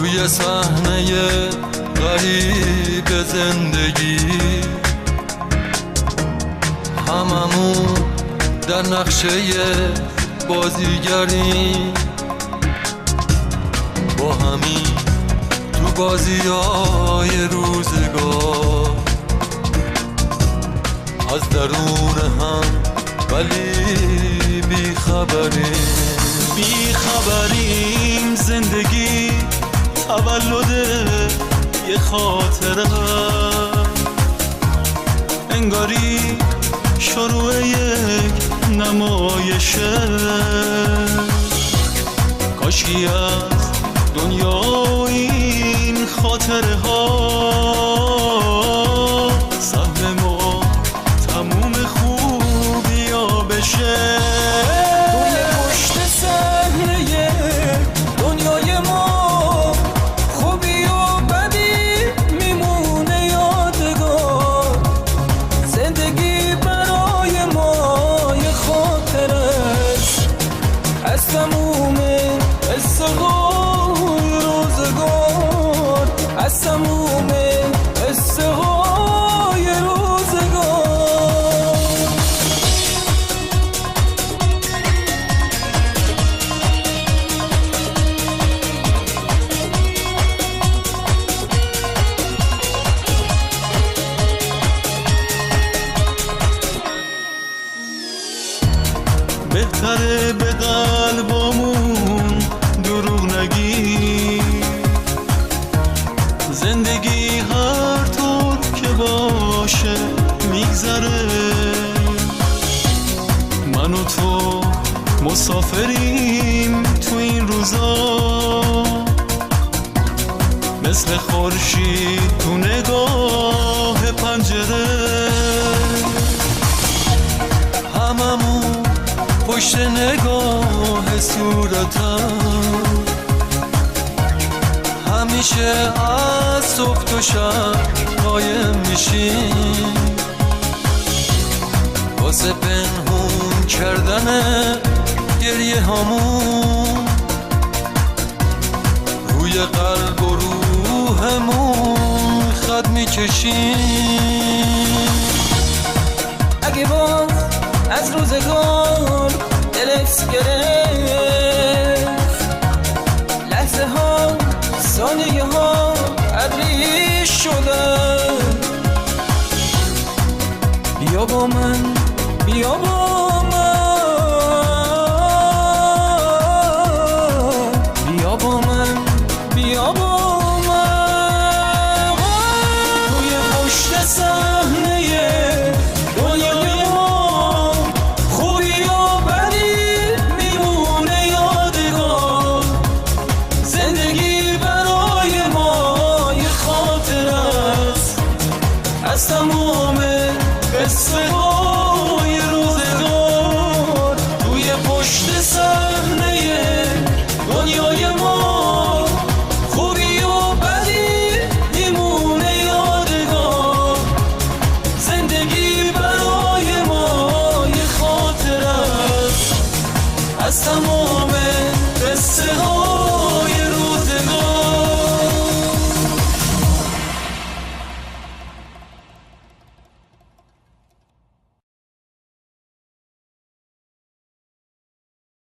روی صحنه غریب زندگی هممون در نقشه بازیگریم، با همین تو بازی‌های روزگار، از درون هم ولی بیخبریم. زندگی تولد یه خاطره، انگاری شروع یک نمایشه. کاشکی از دنیا این خاطره ها سهم ما تموم خوبیا بشه. توی پشت صحنه دنیای ما خوبی و بدی میمونه یادگار. زندگی برای ما یه خاطره است از تموم قصه های روزگار، از تموم قصه های روزگار. بهتره به قلبامون دروغ نگی، زندگی هر طور که باشه میگذره. من و تو مسافریم تو این روزا، مثل خورشید تو نگاه پنجره. هممون پشت نگاه صورتم، همیشه از صبح تا شب قایم میشیم واسه پنهون کردن گریه هامون. روی قلب و روحمون خط میکشیم. اگه باز از روزگار دلت گرفت، لحظه ها ثانیه ها ابری شدن. بیا با من، بیا با